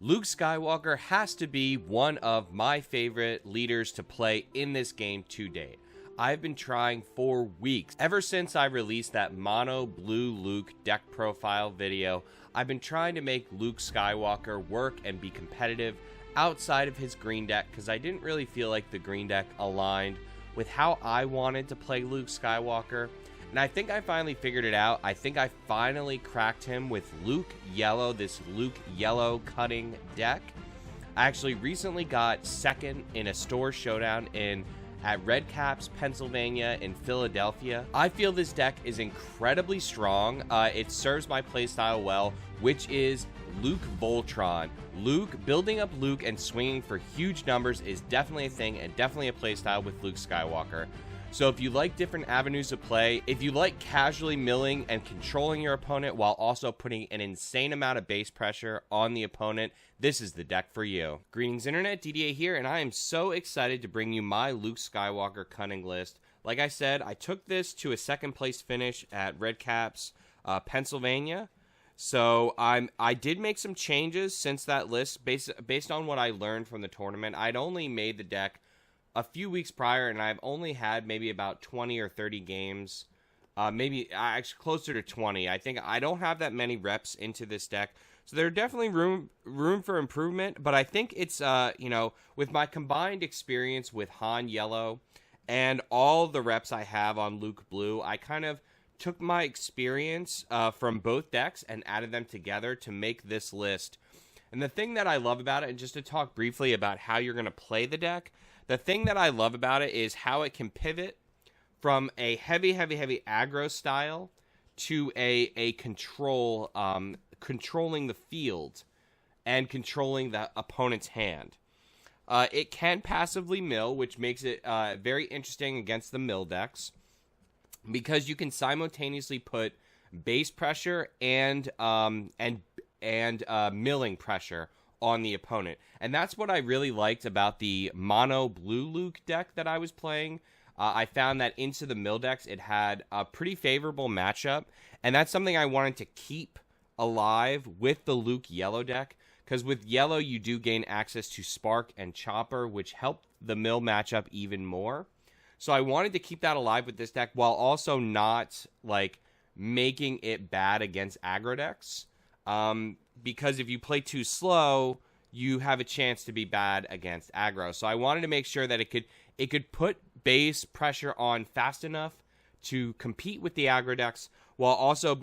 Luke Skywalker has to be one of my favorite leaders to play in this game to date. I've been trying for weeks. Ever since I released that mono blue Luke deck profile video, I've been trying to make Luke Skywalker work and be competitive outside of his green deck because I didn't really feel like the green deck aligned with how I wanted to play Luke Skywalker. And I think I finally figured it out. I think I finally cracked him with Luke Yellow, this Luke Yellow Cunning deck. I actually recently got second in a store showdown at Redcaps, Pennsylvania in Philadelphia. I feel this deck is incredibly strong. It serves my playstyle well, which is Luke Voltron. Building up Luke and swinging for huge numbers is definitely a thing and definitely a playstyle with Luke Skywalker. So if you like different avenues of play, if you like casually milling and controlling your opponent while also putting an insane amount of base pressure on the opponent, this is the deck for you. Greetings Internet, DDA here, and I am so excited to bring you my Luke Skywalker Cunning list. Like I said, I took this to a second place finish at Redcaps, Pennsylvania. So I did make some changes since that list based on what I learned from the tournament. I'd only made the deck a few weeks prior, and I've only had maybe about 20 or 30 games, maybe actually closer to 20. I think I don't have that many reps into this deck, so there's definitely room for improvement. But I think it's with my combined experience with Han Yellow and all the reps I have on Luke Blue, I kind of took my experience from both decks and added them together to make this list. And the thing that I love about it, and just to talk briefly about how you're going to play the deck, the thing that I love about it is how it can pivot from a heavy aggro style to a control, controlling the field and controlling the opponent's hand. It can passively mill, which makes it very interesting against the mill decks, because you can simultaneously put base pressure and milling pressure on the opponent. And that's what I really liked about the mono blue Luke deck that I was playing. I found that into the mill decks, it had a pretty favorable matchup, and that's something I wanted to keep alive with the Luke Yellow deck, because with Yellow you do gain access to Spark and Chopper, which help the mill matchup even more. So I wanted to keep that alive with this deck while also not making it bad against aggro decks. Because if you play too slow, you have a chance to be bad against aggro. So I wanted to make sure that it could put base pressure on fast enough to compete with the aggro decks while also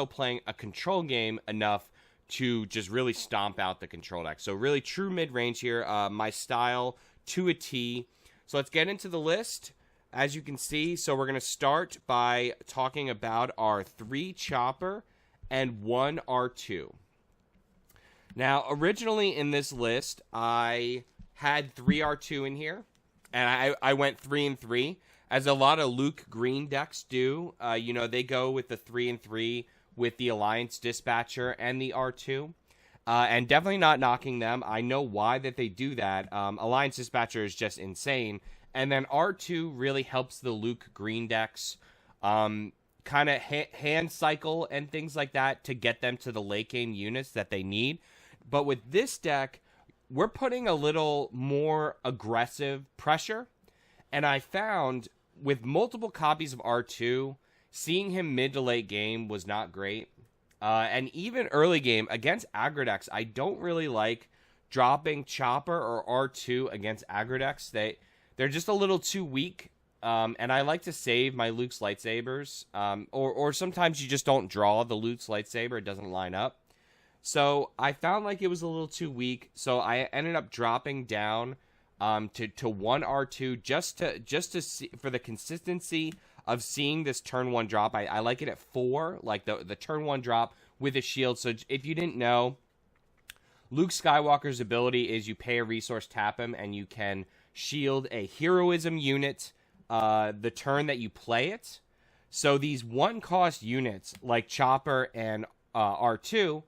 playing a control game enough to just really stomp out the control deck. So really true mid-range here, my style to a T. So let's get into the list. As you can see, so we're going to start by talking about our 3 Chopper and 1 R2. Now, originally in this list, I had 3 R2 in here, and I went 3 and 3, as a lot of Luke Green decks do. They go with the 3 and 3 with the Alliance Dispatcher and the R2, and definitely not knocking them. I know why that they do that. Alliance Dispatcher is just insane, and then R2 really helps the Luke Green decks kind of hand cycle and things like that to get them to the late game units that they need. But with this deck, we're putting a little more aggressive pressure, and I found with multiple copies of R2, seeing him mid to late game was not great. And even early game against aggro decks, I don't really like dropping Chopper or R2 against aggro decks. They're just a little too weak. And I like to save my Luke's lightsabers, or sometimes you just don't draw the Luke's lightsaber, it doesn't line up. So I found like it was a little too weak, so I ended up dropping down to 1 R2 just to see, for the consistency of seeing this turn 1 drop. I like it at 4, like the turn 1 drop with a shield. So if you didn't know, Luke Skywalker's ability is you pay a resource, tap him, and you can shield a heroism unit the turn that you play it. So these 1-cost units like Chopper and R2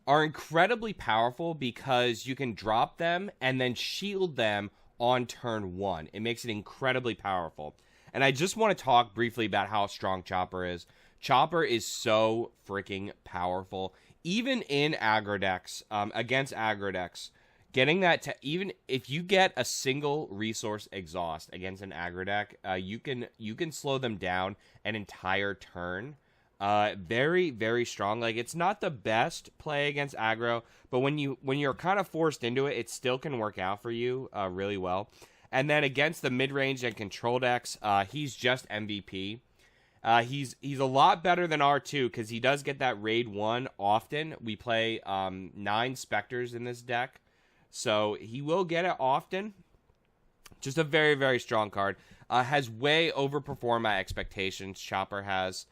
are incredibly powerful because you can drop them and then shield them on turn 1. It makes it incredibly powerful. And I just want to talk briefly about how strong Chopper is. Chopper is so freaking powerful. even in aggro decks, against aggro decks, getting that to, even if you get a single resource exhaust against an aggro deck, you can slow them down an entire turn. Very, very strong. Like, it's not the best play against aggro, but when you're kind of forced into it, it still can work out for you really well. And then against the mid-range and control decks, he's just MVP. He's a lot better than R2 because he does get that raid 1 often. We play 9 Spectres in this deck, so he will get it often. Just a very, very strong card. Has way overperformed my expectations. Chopper has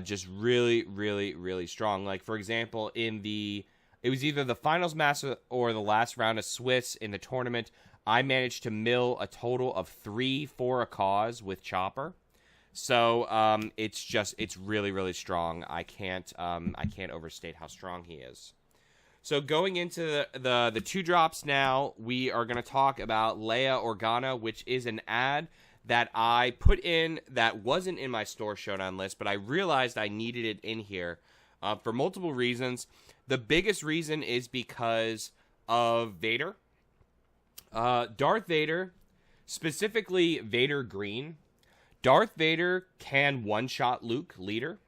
just really, really, really strong. Like, for example, it was either the finals match or the last round of Swiss in the tournament. I managed to mill a total of 3 for a cause with Chopper. So it's really, really strong. I can't overstate how strong he is. So going into the 2-drops now, we are going to talk about Leia Organa, which is an ad that I put in that wasn't in my store showdown list, but I realized I needed it in here for multiple reasons. The biggest reason is because of Vader. Darth Vader, specifically Vader Green. Darth Vader can one-shot Luke, leader,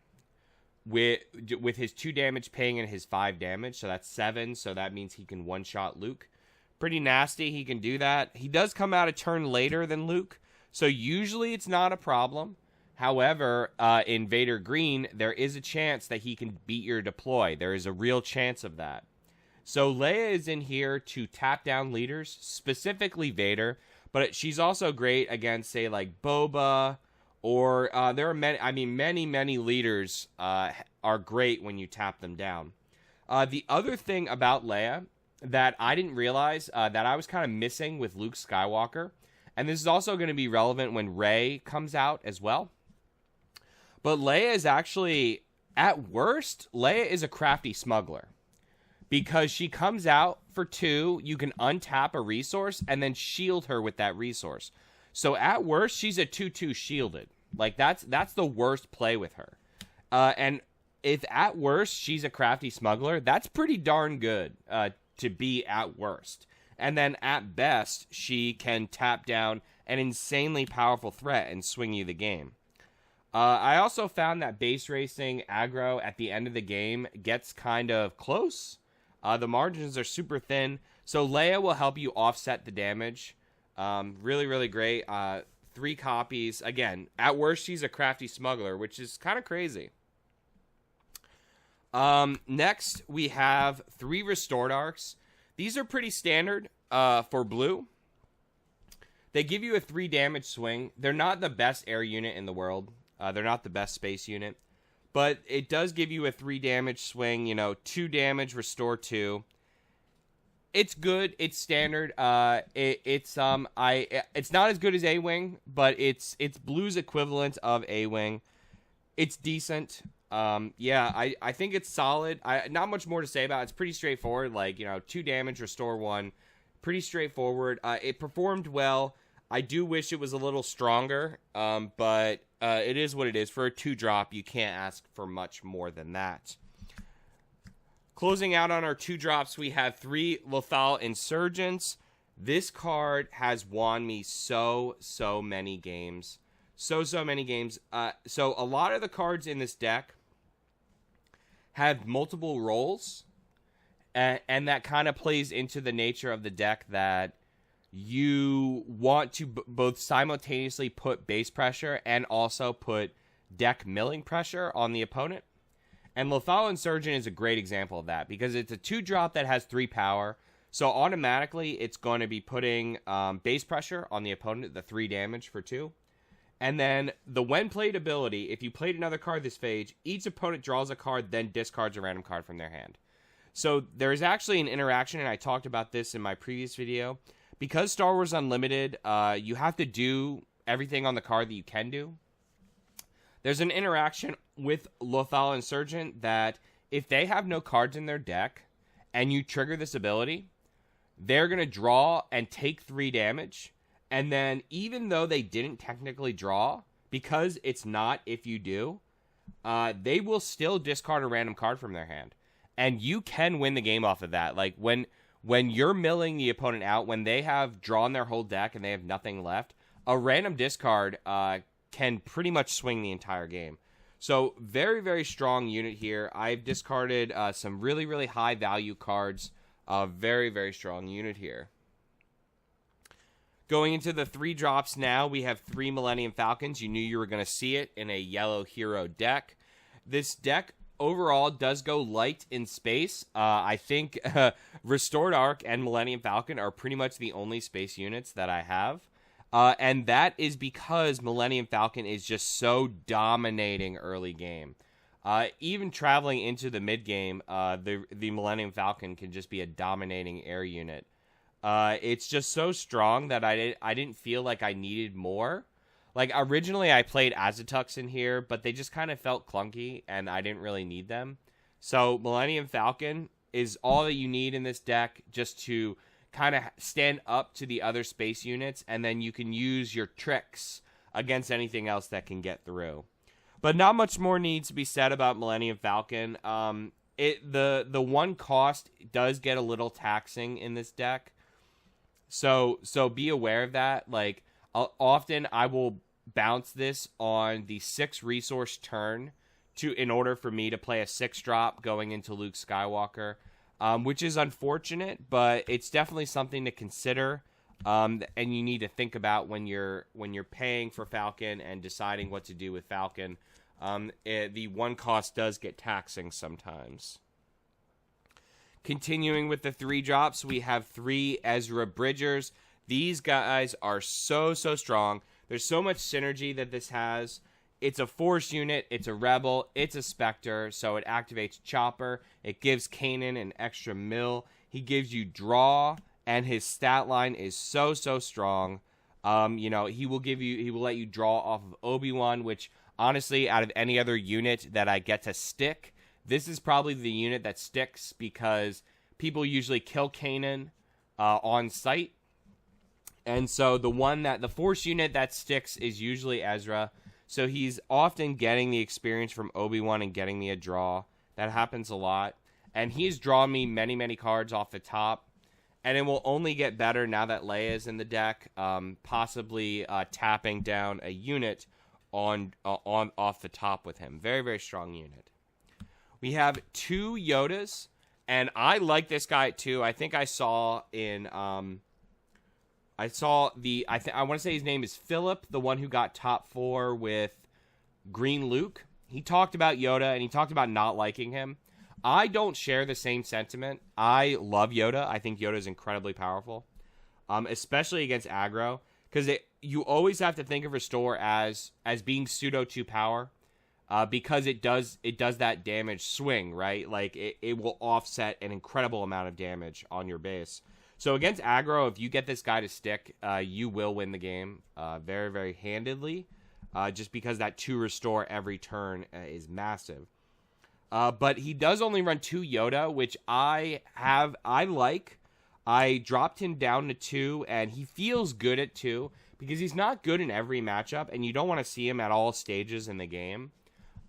with his 2 damage ping and his 5 damage, so that's 7, so that means he can one-shot Luke. Pretty nasty, he can do that. He does come out a turn later than Luke, so usually it's not a problem. However, in Vader Green, there is a chance that he can beat your deploy. There is a real chance of that. So Leia is in here to tap down leaders, specifically Vader, but she's also great against, say, like Boba, or there are many leaders are great when you tap them down. The other thing about Leia that I didn't realize that I was kind of missing with Luke Skywalker, and this is also going to be relevant when Rey comes out as well, but Leia is actually, at worst, Leia is a crafty smuggler. Because she comes out for 2, you can untap a resource and then shield her with that resource. So at worst, she's a 2/2 shielded. Like, that's the worst play with her. And if at worst she's a crafty smuggler, that's pretty darn good to be at worst. And then at best, she can tap down an insanely powerful threat and swing you the game. I also found that base racing aggro at the end of the game gets kind of close. The margins are super thin, so Leia will help you offset the damage. Really, really great. 3 copies. Again, at worst, she's a crafty smuggler, which is kind of crazy. Next, we have 3 Restored Arcs. These are pretty standard for blue. They give you a 3 damage swing. They're not the best air unit in the world. They're not the best space unit. But it does give you a 3 damage swing, 2 damage, restore 2. It's good. It's standard. It's not as good as A-Wing, but it's Blue's equivalent of A-Wing. It's decent. I think it's solid. Not much more to say about it. It's pretty straightforward. 2 damage, restore 1. Pretty straightforward. It performed well. I do wish it was a little stronger, but it is what it is. For a 2-drop, you can't ask for much more than that. Closing out on our 2-drops, we have 3 Lothal Insurgents. This card has won me so many games. So many games. So a lot of the cards in this deck have multiple roles, and that kind of plays into the nature of the deck that you want to both simultaneously put base pressure and also put deck milling pressure on the opponent. And Lothal Insurgent is a great example of that because it's a 2-drop that has 3 power. So automatically it's going to be putting base pressure on the opponent, the 3 damage for 2. And then the when played ability, if you played another card this phase, each opponent draws a card, then discards a random card from their hand. So there is actually an interaction, and I talked about this in my previous video. Because Star Wars Unlimited, you have to do everything on the card that you can do. There's an interaction with Lothal Insurgent that if they have no cards in their deck and you trigger this ability, they're going to draw and take 3 damage. And then even though they didn't technically draw, because it's not if you do, they will still discard a random card from their hand. and you can win the game off of that. Like, when you're milling the opponent out, when they have drawn their whole deck and they have nothing left, a random discard can pretty much swing the entire game. So very, very strong unit here. I've discarded some really, really high value cards. Very, very strong unit here. Going into the 3 drops now, we have 3 Millennium Falcons. You knew you were going to see it in a yellow hero deck. This deck overall does go light in space. I think Restored Arc and Millennium Falcon are pretty much the only space units that I have. And that is because Millennium Falcon is just so dominating early game. Even traveling into the mid game, the Millennium Falcon can just be a dominating air unit. It's just so strong that I didn't feel like I needed more. Like, originally I played Azatux in here, but they just kind of felt clunky, and I didn't really need them. So Millennium Falcon is all that you need in this deck just to kind of stand up to the other space units, and then you can use your tricks against anything else that can get through. But not much more needs to be said about Millennium Falcon. The one cost does get a little taxing in this deck. So be aware of that. Like, often I will bounce this on the 6 resource turn in order for me to play a 6 drop going into Luke Skywalker, which is unfortunate, but it's definitely something to consider. And you need to think about when you're paying for Falcon and deciding what to do with Falcon. The one cost does get taxing sometimes. Continuing with the 3 drops, we have 3 Ezra Bridgers. These guys are so strong. There's so much synergy that this has. It's a Force unit, it's a Rebel, it's a Spectre, so it activates Chopper. It gives Kanan an extra mill. He gives you draw, and his stat line is so strong. He will let you draw off of Obi-Wan, which honestly, out of any other unit that I get to stick, this is probably the unit that sticks because people usually kill Kanan on sight. And so the Force unit that sticks is usually Ezra. So he's often getting the experience from Obi-Wan and getting me a draw. That happens a lot. And he's drawn me many cards off the top. And it will only get better now that Leia's in the deck, possibly tapping down a unit on off the top with him. Very strong unit. We have 2 Yodas, and I like this guy too. I think I saw in I want to say his name is Philip, the one who got top 4 with Green Luke. He talked about Yoda, and he talked about not liking him. I don't share the same sentiment. I love Yoda. I think Yoda is incredibly powerful, especially against aggro, because you always have to think of Restore as being pseudo 2 power, because it does that damage swing, right? Like, it will offset an incredible amount of damage on your base. So against aggro, if you get this guy to stick, you will win the game very handedly, just because that 2 restore every turn is massive. But he does only run 2 Yoda, which I like. I dropped him down to 2, and he feels good at 2, because he's not good in every matchup, and you don't want to see him at all stages in the game.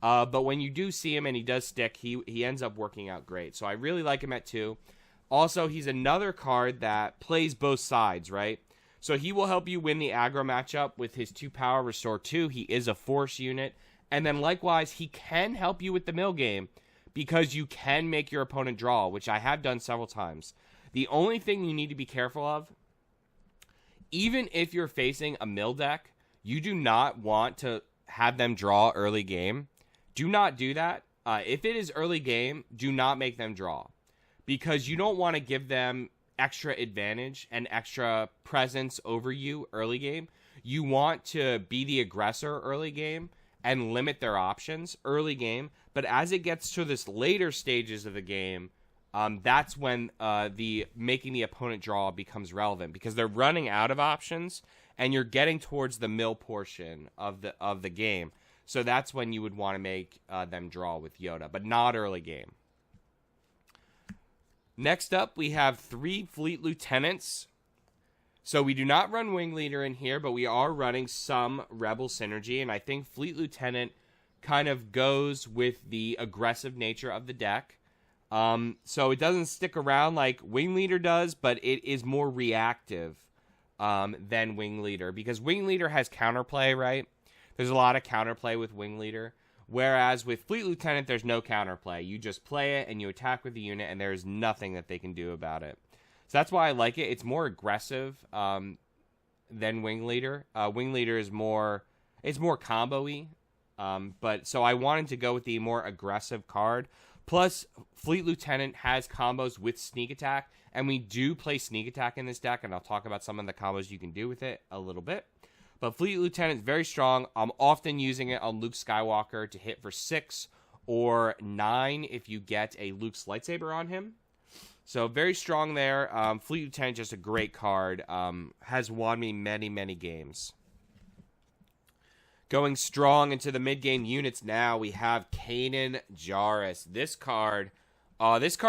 But when you do see him and he does stick, he ends up working out great. So I really like him at 2. Also, he's another card that plays both sides, right? So he will help you win the aggro matchup with his 2 power restore 2. He is a Force unit. And then likewise, he can help you with the mill game because you can make your opponent draw, which I have done several times. The only thing you need to be careful of, even if you're facing a mill deck, you do not want to have them draw early game. Do not do that. If it is early game, do not make them draw, because you don't want to give them extra advantage and extra presence over you early game. You want to be the aggressor early game and limit their options early game. But as it gets to this later stages of the game, that's when the making the opponent draw becomes relevant, because they're running out of options and you're getting towards the mill portion of the game. So that's when you would want to make them draw with Yoda, but not early game. Next up, we have 3 Fleet Lieutenants. So we do not run Wing Leader in here, but we are running some Rebel synergy, and I think Fleet Lieutenant kind of goes with the aggressive nature of the deck. So it doesn't stick around like Wing Leader does, but it is more reactive than Wing Leader, because Wing Leader has counterplay, right? There's a lot of counterplay with Wing Leader, whereas with Fleet Lieutenant, there's no counterplay. You just play it and you attack with the unit, and there's nothing that they can do about it. So that's why I like it. It's more aggressive than Wing Leader. Wing Leader is it's more combo-y, but so I wanted to go with the more aggressive card. Plus, Fleet Lieutenant has combos with Sneak Attack, and we do play Sneak Attack in this deck, and I'll talk about some of the combos you can do with it a little bit. But Fleet Lieutenant is very strong. I'm often using it on Luke Skywalker to hit for 6 or 9 if you get a Luke's lightsaber on him. So very strong there. Fleet Lieutenant, just a great card. Has won me many, many games. Going strong into the mid-game units now, we have Kanan Jarrus. This card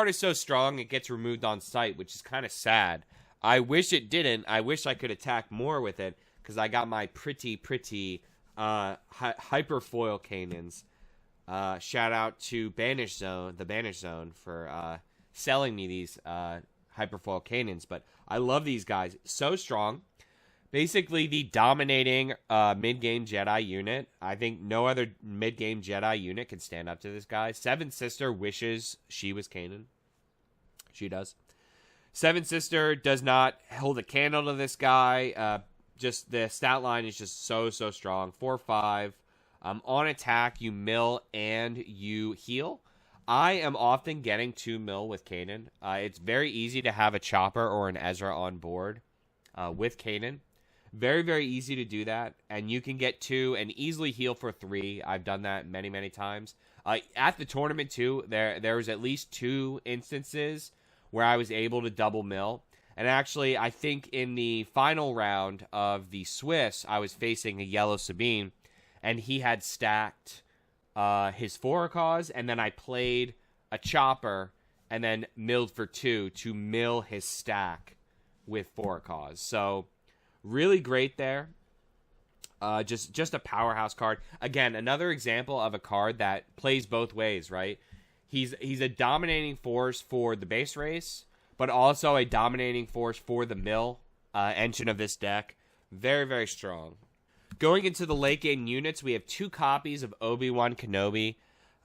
is so strong it gets removed on sight, which is kind of sad. I wish it didn't. I wish I could attack more with it, because I got my pretty hyperfoil Kanans. Shout out to the Banish Zone, for selling me these hyperfoil Kanans. But I love these guys. So strong. Basically, the dominating mid-game Jedi unit. I think no other mid-game Jedi unit can stand up to this guy. Seven Sister wishes she was Kanan. She does. Seven Sister does not hold a candle to this guy. Just the stat line is just so strong. 4/5. On attack, you mill and you heal. I am often getting 2 mill with Kanan. It's very easy to have a Chopper or an Ezra on board with Kanan. Very, very easy to do that. And you can get 2 and easily heal for 3. I've done that many, many times. At the tournament, too, there was at least 2 instances where I was able to double mill. And actually, I think in the final round of the Swiss, I was facing a yellow Sabine, and he had stacked his Foracause, and then I played a Chopper and then milled for 2 to mill his stack with Foracause. So really great there. Just a powerhouse card. Again, another example of a card that plays both ways, right? He's a dominating force for the base race, but also a dominating force for the mill engine of this deck. Very, very strong. Going into the late game units, we have 2 copies of Obi-Wan Kenobi.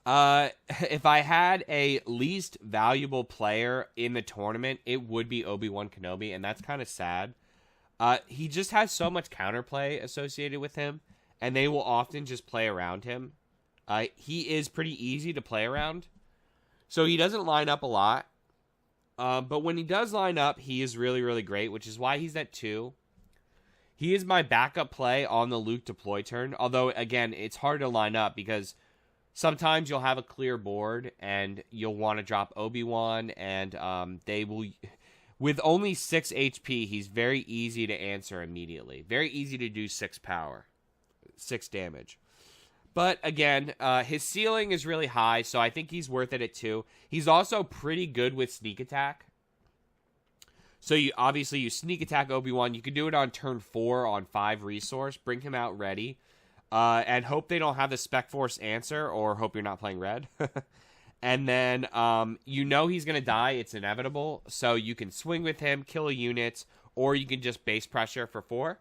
If I had a least valuable player in the tournament, it would be Obi-Wan Kenobi, and that's kind of sad. He just has so much counterplay associated with him, and they will often just play around him. He is pretty easy to play around, so he doesn't line up a lot. But when he does line up, he is really, really great, which is why he's at 2. He is my backup play on the Luke deploy turn, although, again, it's hard to line up because sometimes you'll have a clear board and you'll want to drop Obi-Wan, and they will... With only 6 HP, he's very easy to answer immediately. Very easy to do 6 power. 6 damage. But again, his ceiling is really high, so I think he's worth it at 2. He's also pretty good with sneak attack. So you sneak attack Obi-Wan. You can do it on turn 4 on 5 resource. Bring him out ready. And hope they don't have the Spec Force answer, or hope you're not playing red. And then, he's going to die. It's inevitable. So you can swing with him, kill a unit, or you can just base pressure for 4.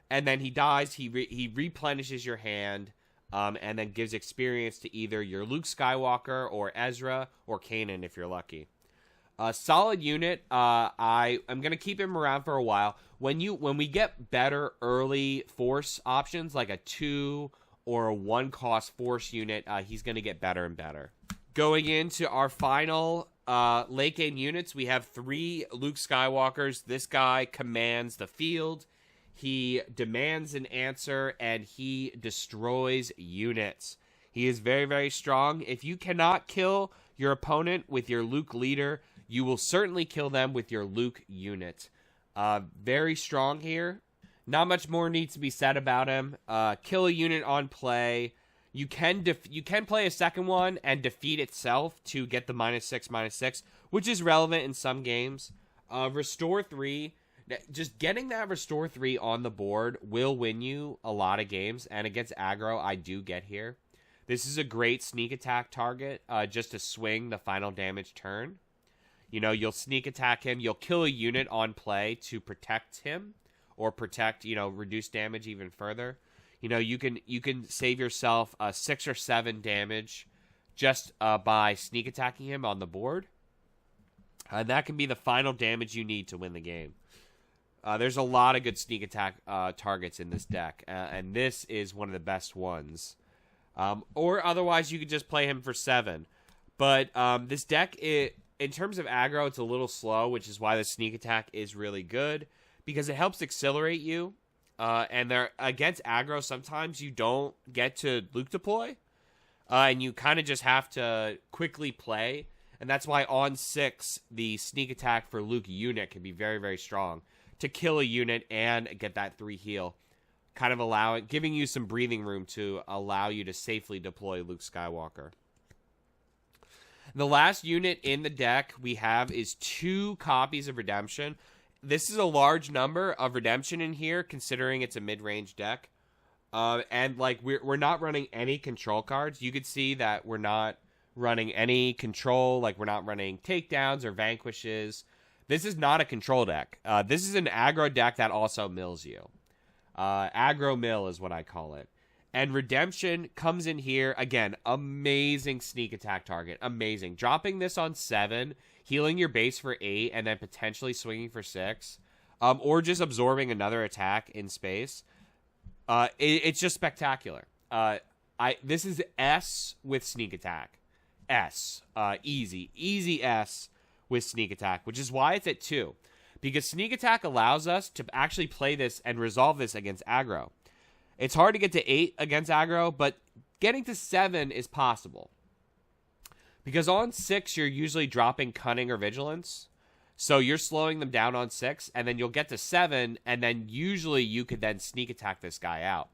And then he dies. He replenishes your hand, and then gives experience to either your Luke Skywalker or Ezra or Kanan if you're lucky. Solid unit. I'm going to keep him around for a while. When we get better early force options, like a 2 or a 1 cost force unit, he's going to get better and better. Going into our final late game units, we have 3 Luke Skywalkers. This guy commands the field. He demands an answer, and he destroys units. He is very, very strong. If you cannot kill your opponent with your Luke leader, you will certainly kill them with your Luke unit. Very strong here. Not much more needs to be said about him. Kill a unit on play. You can play a second one and defeat itself to get the -6/-6, which is relevant in some games. Restore 3. Just getting that Restore 3 on the board will win you a lot of games, and against aggro, I do get here. This is a great sneak attack target, just to swing the final damage turn. You know, you'll sneak attack him. You'll kill a unit on play to protect him, or protect, you know, reduce damage even further. You know, you can save yourself 6 or 7 damage just by sneak attacking him on the board. And that can be the final damage you need to win the game. There's a lot of good sneak attack targets in this deck, and this is one of the best ones. Or otherwise, you could just play him for 7. But this deck, in terms of aggro, it's a little slow, which is why the sneak attack is really good, because it helps accelerate you. And they're against aggro, sometimes you don't get to Luke deploy, and you kind of just have to quickly play. And that's why on 6, the sneak attack for Luke unit can be very, very strong to kill a unit and get that 3 heal, kind of giving you some breathing room to allow you to safely deploy Luke Skywalker. The last unit in the deck we have is 2 copies of Redemption. This is a large number of Redemption in here, considering it's a mid-range deck. And like we're not running any control cards. You could see that we're not running any control, like we're not running takedowns or vanquishes. This is not a control deck. This is an aggro deck that also mills you. Aggro mill is what I call it. And Redemption comes in here, again, amazing sneak attack target. Amazing. Dropping this on 7, healing your base for 8, and then potentially swinging for 6. Or just absorbing another attack in space. It's just spectacular. This is S with sneak attack. S. Easy. Easy S with sneak attack, which is why it's at 2. Because sneak attack allows us to actually play this and resolve this against aggro. It's hard to get to 8 against aggro, but getting to 7 is possible. Because on 6, you're usually dropping Cunning or Vigilance. So you're slowing them down on 6, and then you'll get to 7, and then usually you could then sneak attack this guy out.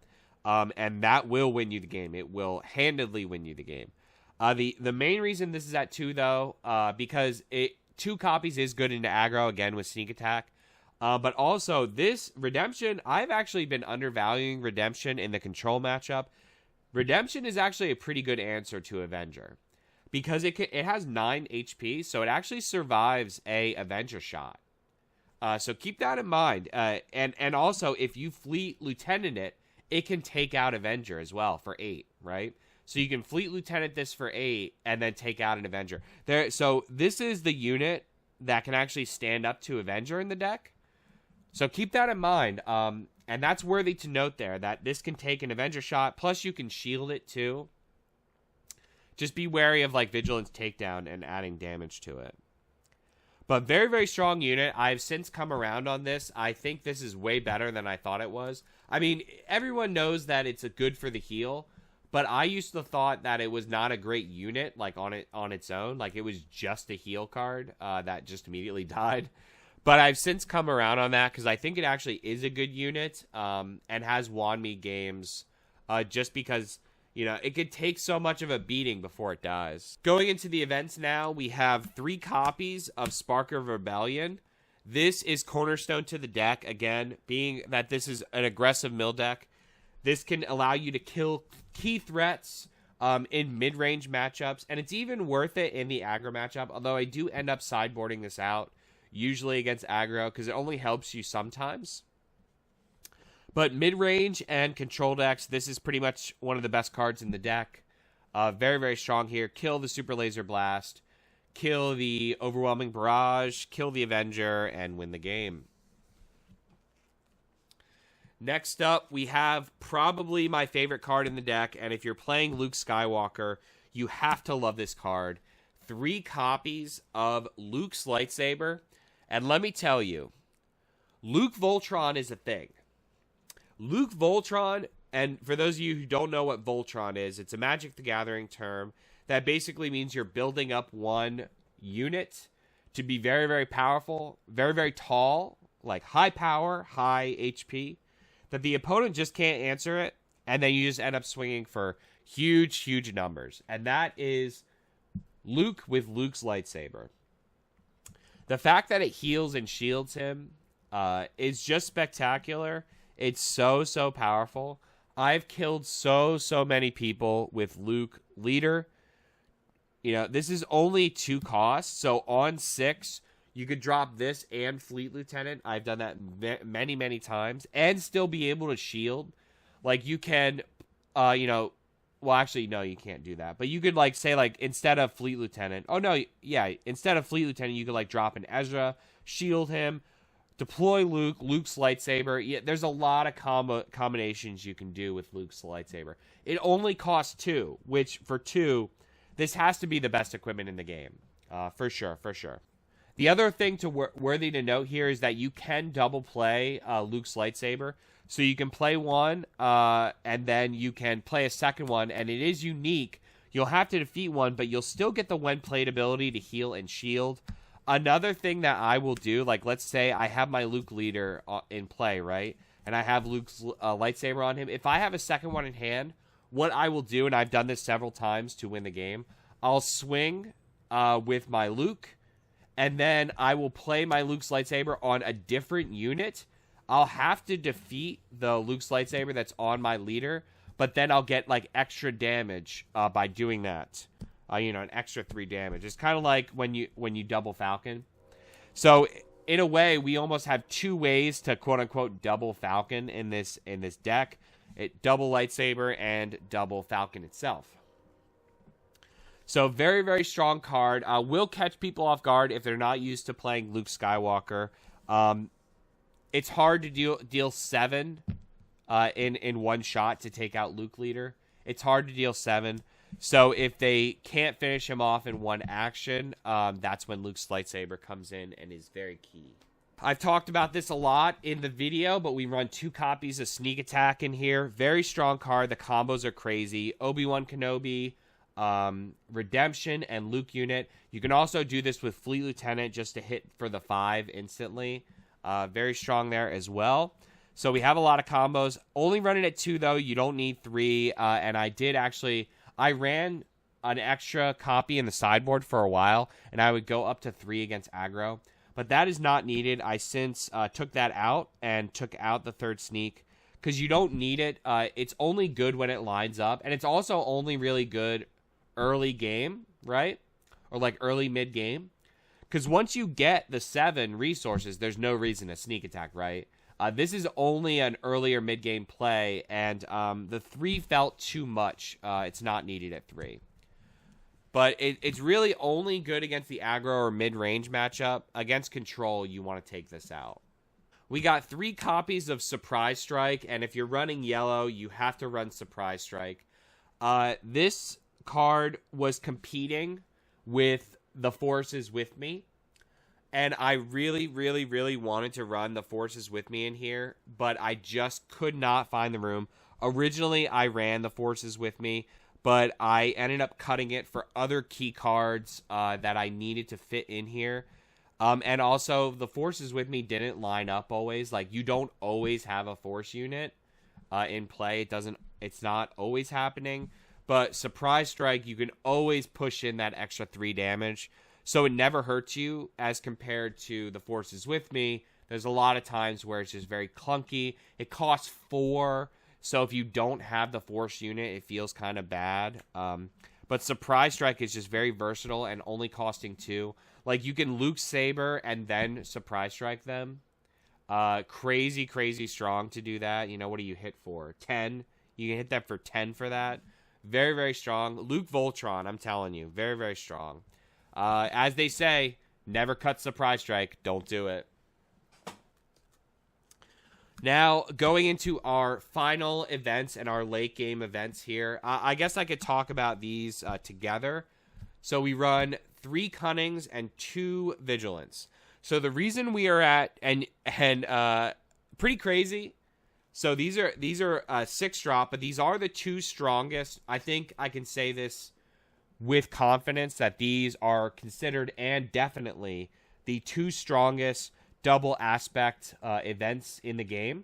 And that will win you the game. It will handedly win you the game. The main reason this is at 2, though, because 2 copies is good into aggro, again, with sneak attack. But also, this Redemption, I've actually been undervaluing Redemption in the control matchup. Redemption is actually a pretty good answer to Avenger, because it has 9 HP, so it actually survives a Avenger shot. So keep that in mind. And also, if you Fleet Lieutenant it, it can take out Avenger as well for 8, right? So you can Fleet Lieutenant this for 8 and then take out an Avenger. So this is the unit that can actually stand up to Avenger in the deck. So keep that in mind. And that's worthy to note there, that this can take an Avenger shot, plus you can shield it too. Just be wary of like Vigilance Takedown and adding damage to it. But very, very strong unit. I've since come around on this. I think this is way better than I thought it was. I mean, everyone knows that it's a good for the heal, but I used to thought that it was not a great unit, like on its own. Like it was just a heal card that just immediately died. But I've since come around on that because I think it actually is a good unit and has won me games just because, you know, it could take so much of a beating before it dies. Going into the events now, we have 3 copies of Spark of Rebellion. This is cornerstone to the deck, again, being that this is an aggressive mill deck. This can allow you to kill key threats in mid-range matchups, and it's even worth it in the aggro matchup, although I do end up sideboarding this out, usually against aggro, because it only helps you sometimes. But mid-range and control decks, this is pretty much one of the best cards in the deck. Very, very strong here. Kill the Super Laser Blast, kill the Overwhelming Barrage, kill the Avenger, and win the game. Next up, we have probably my favorite card in the deck, and if you're playing Luke Skywalker, you have to love this card. 3 copies of Luke's lightsaber, and let me tell you, Luke Voltron is a thing. Luke Voltron, and for those of you who don't know what Voltron is, it's a Magic the Gathering term that basically means you're building up one unit to be very, very powerful, very, very tall, like high power, high HP, that the opponent just can't answer it, and then you just end up swinging for huge, huge numbers. And that is Luke with Luke's lightsaber. The fact that it heals and shields him is just spectacular. It's so, so powerful. I've killed so many people with Luke leader. You know, this is only 2 costs. So on 6, you could drop this and Fleet Lieutenant. I've done that many times and still be able to shield. Like you can, you know, well, actually, no, you can't do that. But you could like say like instead of Fleet Lieutenant. Oh, no. Yeah. Instead of Fleet Lieutenant, you could like drop an Ezra, shield him, deploy Luke, Luke's lightsaber. Yeah, there's a lot of combinations you can do with Luke's lightsaber. It only costs 2, which for 2, this has to be the best equipment in the game. For sure. The other thing worthy to note here is that you can double play Luke's lightsaber. So you can play one, and then you can play a second one, and it is unique. You'll have to defeat one, but you'll still get the when played ability to heal and shield. Another thing that I will do, like let's say I have my Luke leader in play, right? And I have Luke's lightsaber on him. If I have a second one in hand, what I will do, and I've done this several times to win the game, I'll swing with my Luke, and then I will play my Luke's lightsaber on a different unit. I'll have to defeat the Luke's lightsaber that's on my leader, but then I'll get like extra damage by doing that. You know, an extra 3 damage. It's kind of like when you double Falcon. So in a way, we almost have 2 ways to quote unquote double Falcon in this deck. Double lightsaber and double Falcon itself. So very strong card. Will catch people off guard if they're not used to playing Luke Skywalker. It's hard to deal 7 in one shot to take out Luke leader. It's hard to deal 7. So if they can't finish him off in one action, that's when Luke's lightsaber comes in and is very key. I've talked about this a lot in the video, but we run 2 copies of Sneak Attack in here. Very strong card. The combos are crazy. Obi-Wan Kenobi, Redemption, and Luke unit. You can also do this with Fleet Lieutenant just to hit for the 5 instantly. Very strong there as well. So we have a lot of combos. Only running at 2, though. You don't need 3. And I ran an extra copy in the sideboard for a while, and I would go up to 3 against aggro. But that is not needed. I since took that out and took out the 3rd sneak because you don't need it. It's only good when it lines up, and it's also only really good early game, right? Or like early mid-game. Because once you get the 7 resources, there's no reason to sneak attack, right? This is only an earlier mid-game play, and the 3 felt too much. It's not needed at 3. But it's really only good against the aggro or mid-range matchup. Against control, you want to take this out. We got 3 copies of Surprise Strike, and if you're running yellow, you have to run Surprise Strike. This card was competing with the Forces with me. And I really wanted to run the Forces with me in here, but I just could not find the room. Originally, I ran the Forces with me, but I ended up cutting it for other key cards that I needed to fit in here. And also, the Forces with me didn't line up always. Like, you don't always have a Force unit in play. It's not always happening. But Surprise Strike, you can always push in that extra 3 damage. So it never hurts you as compared to the Forces with me. There's a lot of times where it's just very clunky. It costs 4, so if you don't have the Force unit, it feels kind of bad. But Surprise Strike is just very versatile and only costing 2. Like, you can Luke Saber and then Surprise Strike them. Crazy strong to do that. You know, what do you hit for? 10? You can hit that for 10 for that. Very strong. Luke Voltron, I'm telling you. Very strong. As they say, never cut Surprise Strike. Don't do it. Now, going into our final events and our late game events here, I guess I could talk about these together. So we run 3 Cunnings and 2 Vigilance. So the reason we are at, and pretty crazy. So these are 6 drop, but these are the 2 strongest. I think I can say this with confidence that these are considered and definitely the 2 strongest double aspect events in the game.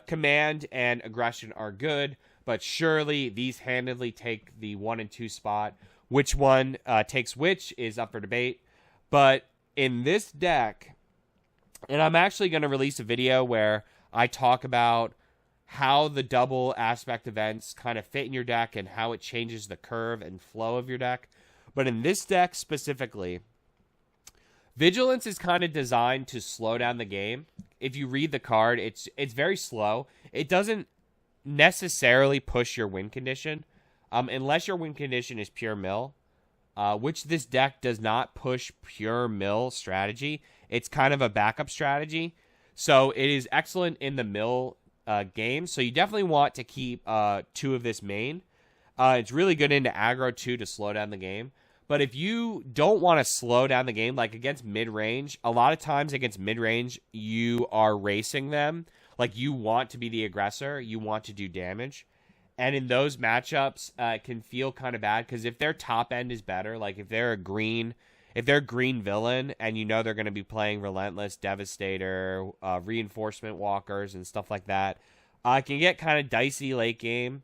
Command and aggression are good, but surely these handedly take the 1 and 2 spot. Which one takes which is up for debate. But in this deck, and I'm actually going to release a video where I talk about how the double aspect events kind of fit in your deck and how it changes the curve and flow of your deck. But in this deck specifically, Vigilance is kind of designed to slow down the game. If you read the card, it's very slow. It doesn't necessarily push your win condition, unless your win condition is pure mill, which this deck does not push pure mill strategy. It's kind of a backup strategy. So it is excellent in the mill game. So you definitely want to keep 2 of this main. It's really good into aggro too to slow down the game. But if you don't want to slow down the game, like against mid-range, a lot of times against mid-range, you are racing them. Like, you want to be the aggressor. You want to do damage. And in those matchups, it can feel kind of bad because if their top end is better, like if they're a green villain and you know they're going to be playing Relentless, Devastator, Reinforcement Walkers, and stuff like that, it can get kind of dicey late game.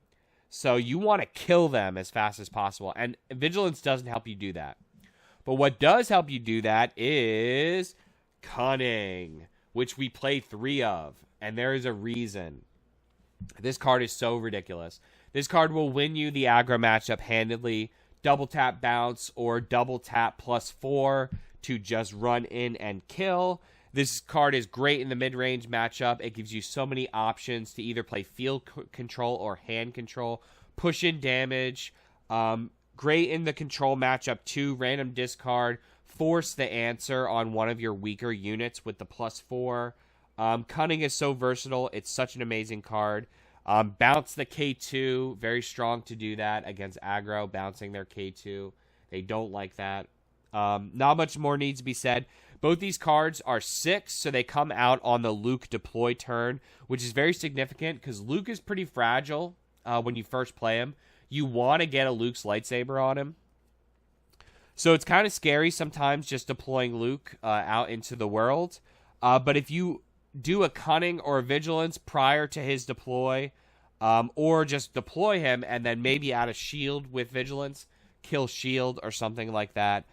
So you want to kill them as fast as possible. And Vigilance doesn't help you do that. But what does help you do that is Cunning, which we play 3 of. And there is a reason. This card is so ridiculous. This card will win you the aggro matchup handedly. Double tap bounce or double tap +4 to just run in and kill. This card is great in the mid-range matchup. It gives you so many options to either play field control or hand control. Push in damage. Great in the control matchup too. Random discard. Force the answer on one of your weaker units with the +4. Cunning is so versatile. It's such an amazing card. Bounce the K2. Very strong to do that against aggro. Bouncing their K2. They don't like that. Not much more needs to be said. Both these cards are 6, so they come out on the Luke deploy turn, which is very significant because Luke is pretty fragile when you first play him. You want to get a Luke's lightsaber on him. So it's kind of scary sometimes just deploying Luke out into the world. But if you do a Cunning or a Vigilance prior to his deploy, or just deploy him and then maybe add a shield with Vigilance, kill shield or something like that,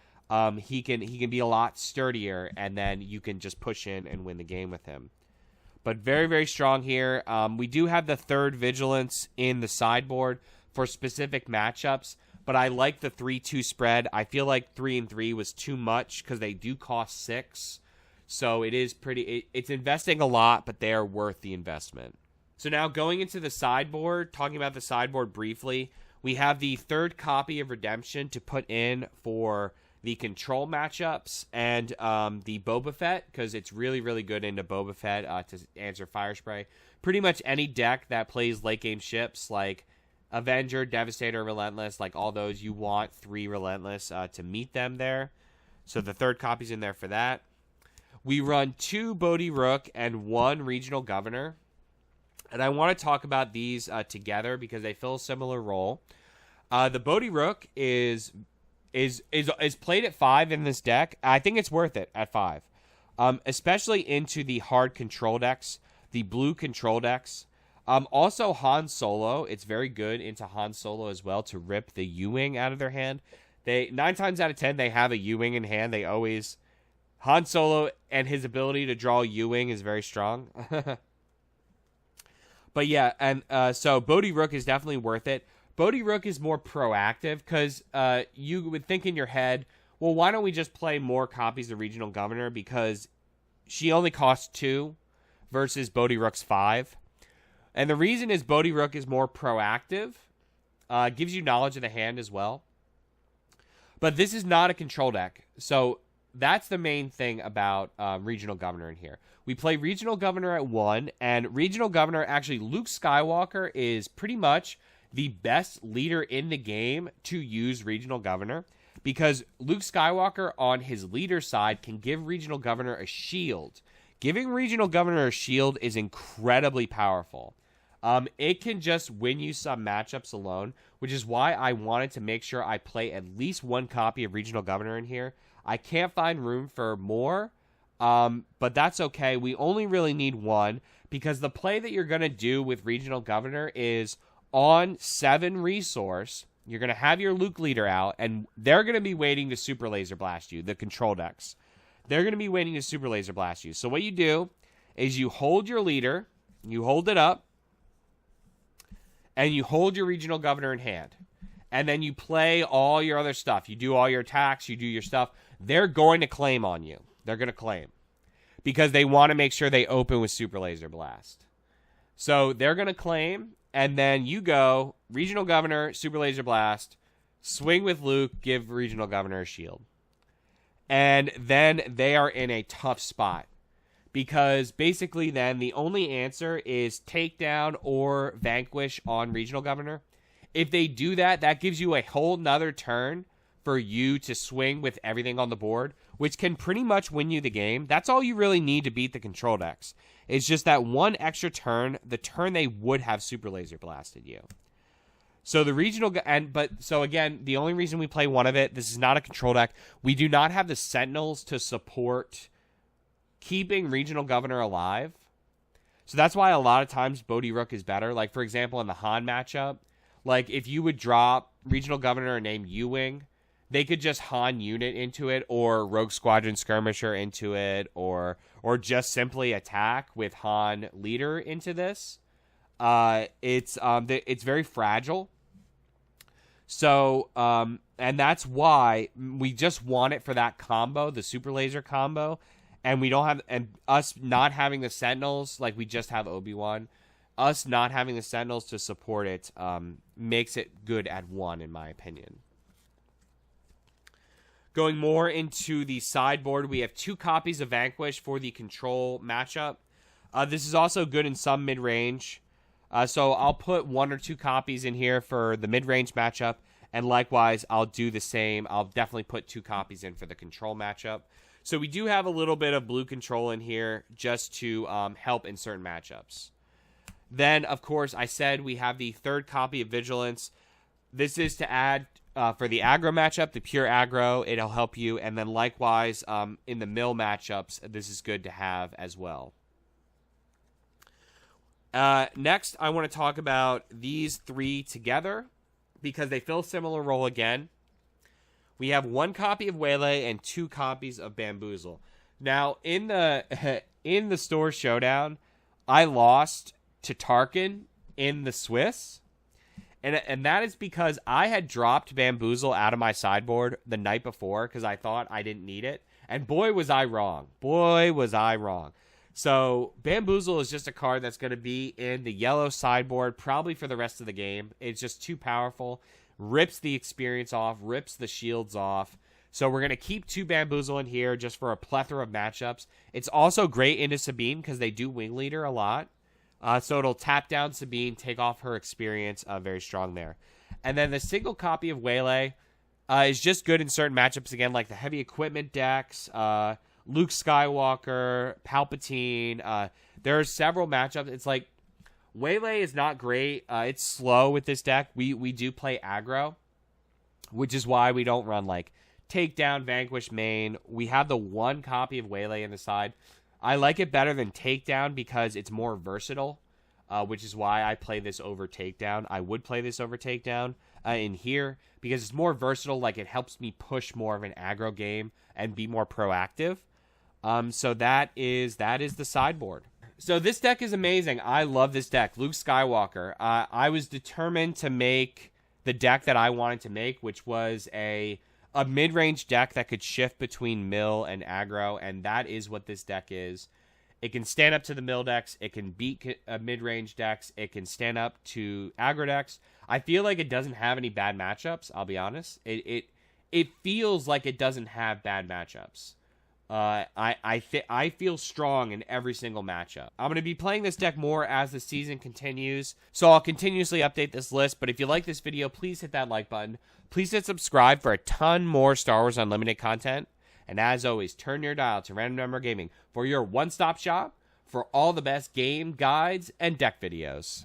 he can be a lot sturdier, and then you can just push in and win the game with him. But very, very strong here. We do have the 3rd Vigilance in the sideboard for specific matchups, but I like the 3-2 spread. I feel like 3 and 3 was too much because they do cost 6. So it is it's investing a lot, but they are worth the investment. So now going into the sideboard, talking about the sideboard briefly, we have the 3rd copy of Redemption to put in for the control matchups and the Boba Fett, because it's really, really good into Boba Fett to answer Fire Spray. Pretty much any deck that plays late game ships like Avenger, Devastator, Relentless, like all those, you want 3 Relentless to meet them there. So the 3rd copy's in there for that. We run 2 Bodhi Rook and 1 Regional Governor. And I want to talk about these together because they fill a similar role. The Bodhi Rook is played at 5 in this deck. I think it's worth it at 5. Especially into the hard control decks, the blue control decks. Also Han Solo, it's very good into Han Solo as well to rip the U-Wing out of their hand. 9 times out of 10 they have a U-Wing in hand. They always... Han Solo and his ability to draw U-Wing is very strong. But yeah, and so Bodhi Rook is definitely worth it. Bodhi Rook is more proactive because you would think in your head, well, why don't we just play more copies of Regional Governor, because she only costs 2 versus Bodhi Rook's 5. And the reason is Bodhi Rook is more proactive, gives you knowledge of the hand as well. But this is not a control deck, so that's the main thing about Regional Governor in here. We play Regional Governor at 1, and Regional Governor, actually, Luke Skywalker is pretty much the best leader in the game to use Regional Governor, because Luke Skywalker on his leader side can give Regional Governor a shield. Giving Regional Governor a shield is incredibly powerful. It can just win you some matchups alone, which is why I wanted to make sure I play at least 1 copy of Regional Governor in here. I can't find room for more, but that's okay. We only really need 1, because the play that you're going to do with Regional Governor is on 7 resource, you're going to have your Luke leader out, and they're going to be waiting to Super Laser Blast you, the control decks. They're going to be waiting to Super Laser Blast you. So what you do is you hold your leader, you hold it up, and you hold your regional governor in hand, and then you play all your other stuff. You do all your attacks, you do your stuff. They're going to claim on you. They're going to claim because they want to make sure they open with Super Laser Blast. So they're going to claim, and then you go regional governor, Super Laser Blast, swing with Luke, give regional governor a shield. And then they are in a tough spot because basically then the only answer is takedown or vanquish on regional governor. If they do that, that gives you a whole nother turn for you to swing with everything on the board, which can pretty much win you the game. That's all you really need to beat the control decks. It's just that one extra turn, the turn they would have Super Laser Blasted you. So the regional, so again, the only reason we play one of it, this is not a control deck. We do not have the Sentinels to support keeping regional governor alive. So that's why a lot of times Bodhi Rook is better. Like, for example, in the Han matchup, like if you would drop regional governor named U-Wing, they could just Han unit into it or Rogue Squadron Skirmisher into it or just simply attack with Han leader into this. It's very fragile. So, and that's why we just want it for that combo, the super laser combo, and we don't have, and us not having the Sentinels, like we just have Obi-Wan, us not having the Sentinels to support it, makes it good at 1, in my opinion. Going more into the sideboard, we have 2 copies of Vanquish for the control matchup. This is also good in some mid-range. So I'll put 1 or 2 copies in here for the mid-range matchup, and likewise, I'll do the same. I'll definitely put 2 copies in for the control matchup. So we do have a little bit of blue control in here just to help in certain matchups. Then, of course, I said we have the 3rd copy of Vigilance. This is to add for the aggro matchup, the pure aggro. It'll help you. And then likewise, in the mill matchups, this is good to have as well. Next, I want to talk about these 3 together because they fill a similar role again. We have 1 copy of Waylay and 2 copies of Bamboozle. Now, in the store showdown, I lost to Tarkin in the Swiss, and that is because I had dropped Bamboozle out of my sideboard the night before because I thought I didn't need it, and boy was I wrong. Boy was I wrong. So Bamboozle is just a card that's going to be in the yellow sideboard probably for the rest of the game. It's just too powerful. Rips the experience off, rips the shields off. So we're going to keep 2 Bamboozle in here just for a plethora of matchups. It's also great into Sabine because they do Wing Leader a lot. So it'll tap down Sabine, take off her experience, very strong there. And then the single copy of Waylay is just good in certain matchups, again, like the heavy equipment decks, Luke Skywalker, Palpatine. There are several matchups. It's like Waylay is not great. It's slow with this deck. We do play aggro, which is why we don't run like Takedown, Vanquish, Main. We have the 1 copy of Waylay in the side. I like it better than Takedown because it's more versatile, which is why I play this over Takedown. I would play this over Takedown in here because it's more versatile. Like it helps me push more of an aggro game and be more proactive. So that is the sideboard. So this deck is amazing. I love this deck. Luke Skywalker. I was determined to make the deck that I wanted to make, which was a mid-range deck that could shift between mill and aggro, and that is what this deck is. It can stand up to the mill decks. It can beat mid-range decks. It can stand up to aggro decks. I feel like it doesn't have any bad matchups, I'll be honest. It feels like it doesn't have bad matchups. I feel strong in every single matchup. I'm going to be playing this deck more as the season continues, so I'll continuously update this list, but if you like this video, please hit that like button. Please hit subscribe for a ton more Star Wars Unlimited content, and as always, turn your dial to Random Number Gaming for your one-stop shop for all the best game guides and deck videos.